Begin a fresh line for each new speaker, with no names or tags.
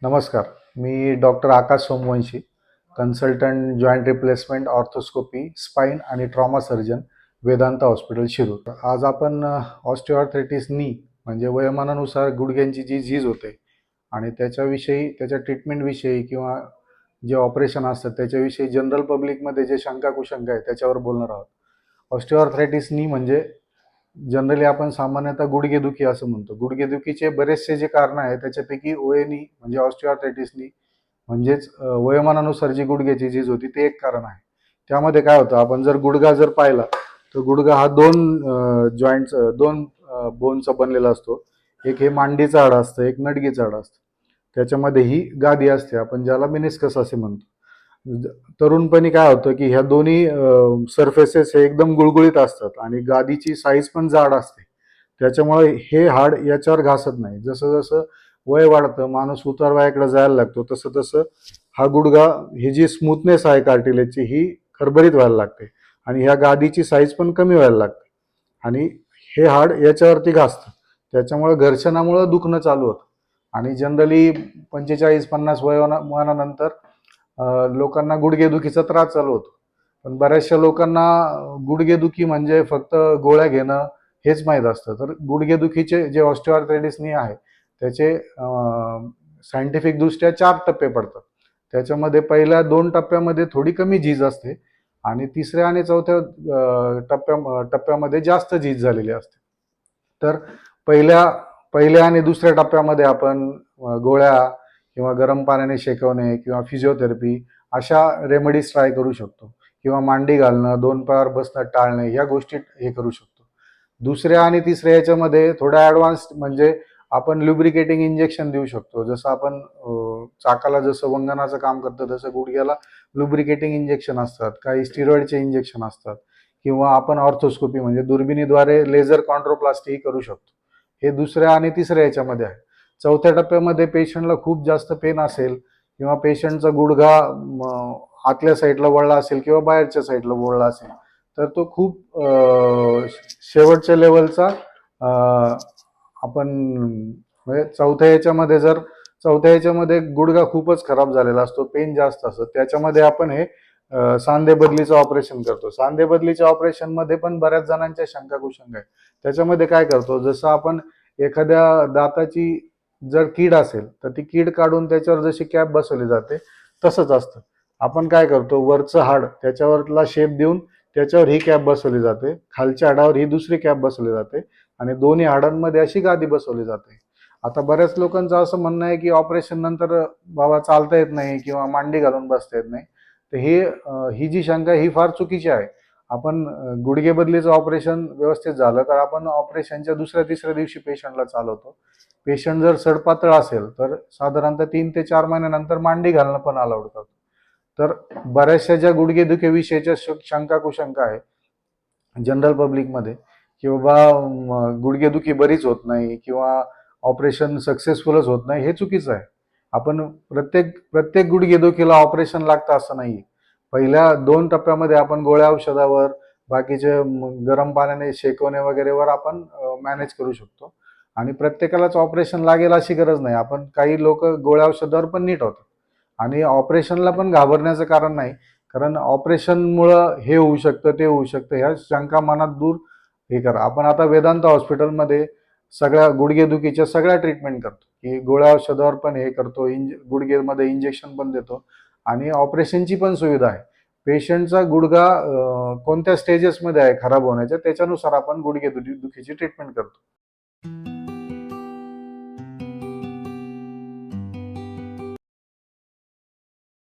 नमस्कार. मी doctor Akash Somvanshi, consultant joint replacement, arthroscopy, spine आणि trauma surgeon, Vedanta hospital, Shirur. आज आपण ऑस्टिओआर्थरायटिस नी म्हणजे वयोमानानुसार गुडघ्यांची जी झीज होते आणि त्याच्याविषयी, त्याच्या ट्रीटमेंटविषयी किंवा जे ऑपरेशन असतात त्याच्याविषयी जनरल पब्लिकमध्ये जे शंका कुशंका आहे त्याच्यावर बोलणार आहोत. ऑस्टिओआर्थरायटिस नी म्हणजे जनरली आपण सामान्यतः गुडघेदुखी असं म्हणतो. गुडघेदुखीचे बरेचसे जे कारण आहे त्याच्यापैकी ओएनी म्हणजे ऑस्टिओआर्थरायटिसनी म्हणजेच वयोमानानुसार जी गुडघ्याची झीज होती ते एक कारण आहे. त्यामध्ये काय होतं, आपण जर गुडघा जर पाहिला तर गुडघा हा दोन बोनचा बनलेला असतो. एक हे मांडीचं हाड असतं, एक नडगीचं हाड असतं. त्याच्यामध्ये ही गादी असते, आपण ज्याला मेनिस्कस असे म्हणतो. तरुणपणी काय होतं की ह्या दोन्ही सरफेसेस हे एकदम गुळगुळीत असतात आणि गादीची साईज पण जाड असते. त्याच्यामुळे हे हाड याच्यावर घासत नाही. जसं जसं वय वाढतं, माणूस उतारवयाकडे जायला लागतो, तसं तसं हा गुडघा, ही जी स्मूथनेस आहे कार्टिलेजची ही खरबरीत व्हायला लागते आणि ह्या गादीची साईज पण कमी व्हायला लागते आणि हे हाड याच्यावरती घासतं. त्याच्यामुळे घर्षणामुळे दुखणं चालू होतं आणि जनरली 45-50 वयोमानानंतर लोकांना गुडघेदुखीचा त्रास चालू होतो. पण बऱ्याचशा लोकांना गुडघेदुखी म्हणजे फक्त गोळ्या घेणं हेच माहीत असतं. तर गुडघेदुखीचे जे ऑस्टिओआर्थरायटिस नी आहे त्याचे सायंटिफिक दृष्ट्या 4 टप्पे पडतात. त्याच्यामध्ये पहिल्या 2 टप्प्यामध्ये थोडी कमी झीज असते आणि तिसऱ्या आणि चौथ्या टप्प्यामध्ये जास्त झीज झालेली असते. तर पहिल्या पहिल्या आणि दुसऱ्या टप्प्यामध्ये आपण गोळ्या किंवा गरम पाण्याने शेकवणे किंवा फिजिओथेरपी अशा रेमेडीज ट्राय करू शकतो किंवा मांडी घालणं, 2 पायावर बसणं टाळणे ह्या गोष्टी हे करू शकतो. दुसऱ्या आणि तिसऱ्या याच्यामध्ये थोड्या ॲडव्हान्स म्हणजे आपण ल्युब्रिकेटिंग इंजेक्शन देऊ शकतो. जसं आपण चाकाला जसं वंगणाचं काम करतं तसं गुडघ्याला लुब्रिकेटिंग इंजेक्शन असतात, काही स्टिरॉइडचे इंजेक्शन असतात किंवा आपण ऑर्थोस्कोपी म्हणजे दुर्बिणीद्वारे लेझर कॉन्ट्रोप्लास्टी करू शकतो. हे दुसऱ्या आणि तिसऱ्या याच्यामध्ये आहे. चौथ्या टप्प्यामध्ये पेशंटला खूप जास्त पेन असेल किंवा पेशंटचा गुडघा आतल्या साईडला वळला असेल किंवा बाहेरच्या साईडला वळला असेल तर तो खूप शेवटच्या लेवलचा आपण म्हणजे चौथ्या याच्यामध्ये गुडघा खूपच खराब झालेला असतो, पेन जास्त असतं, त्याच्यामध्ये आपण हे सांधे बदलीचं ऑपरेशन करतो. सांधे बदलीच्या ऑपरेशनमध्ये पण बऱ्याच जणांच्या शंका कुशंका आहे. त्याच्यामध्ये काय करतो, जसं आपण एखाद्या दाताची जर कीड असेल तर ती कीड काढून त्याच्यावर जशी कॅप बसवली जाते तसंच असतं. आपण काय करतो, वरचं हाड त्याच्यावरला शेप देऊन त्याच्यावर ही कॅप बसवली जाते, खालच्या हाडावर ही दुसरी कॅप बसवली जाते आणि दोन्ही हाडांमध्ये अशी गादी बसवली जाते. आता बऱ्याच लोकांचं असं म्हणणं आहे की ऑपरेशन नंतर बाबा चालता येत नाही किंवा मांडी घालून बसता येत नाही. तर ही जी शंका ही फार चुकीची आहे. आपण गुडघे बदलीचं ऑपरेशन व्यवस्थित झालं तर आपण ऑपरेशनच्या दुसऱ्या तिसऱ्या दिवशी पेशंटला चालवतो. पेशंट जर सडपातळ असेल तर साधारणतः 3 ते 4 महिन्यानंतर मांडी घालणं पण अलाउड करतो. तर बऱ्याचशा ज्या गुडघेदुखीविषयीच्या शंका कुशंका आहे जनरल पब्लिकमध्ये की बाबा गुडघेदुखी बरीच होत नाही किंवा ऑपरेशन सक्सेसफुलच होत नाही, हे चुकीचं आहे. आपण प्रत्येक गुडघेदुखीला ऑपरेशन लागतं असं नाही. पहिल्या 2 टप्प्यामध्ये आपण गोळ्या औषधावर, बाकीचे गरम पाण्याने शेकवणे वगैरेवर आपण मॅनेज करू शकतो आणि प्रत्येकालाच ऑपरेशन लागेल अशी गरज नाही. आपण काही लोक गोळ्या औषधावर पण नीट होतात आणि ऑपरेशनला पण घाबरण्याचं कारण नाही. कारण ऑपरेशनमुळं हे होऊ शकतं, ते होऊ शकतं, ह्या शंका मनात दूर हे करा. आपण आता वेदांत हॉस्पिटलमध्ये सगळ्या गुडघेदुखीच्या सगळ्या ट्रीटमेंट करतो की गोळ्या औषधावर पण हे करतो, गुडघेमध्ये इंजेक्शन पण देतो आणि ऑपरेशनची पण सुविधा आहे. पेशंटचा गुडघा कोणत्या स्टेजेसमध्ये आहे खराब होण्याच्या त्याच्यानुसार आपण गुडघेदुखीची ट्रीटमेंट करतो.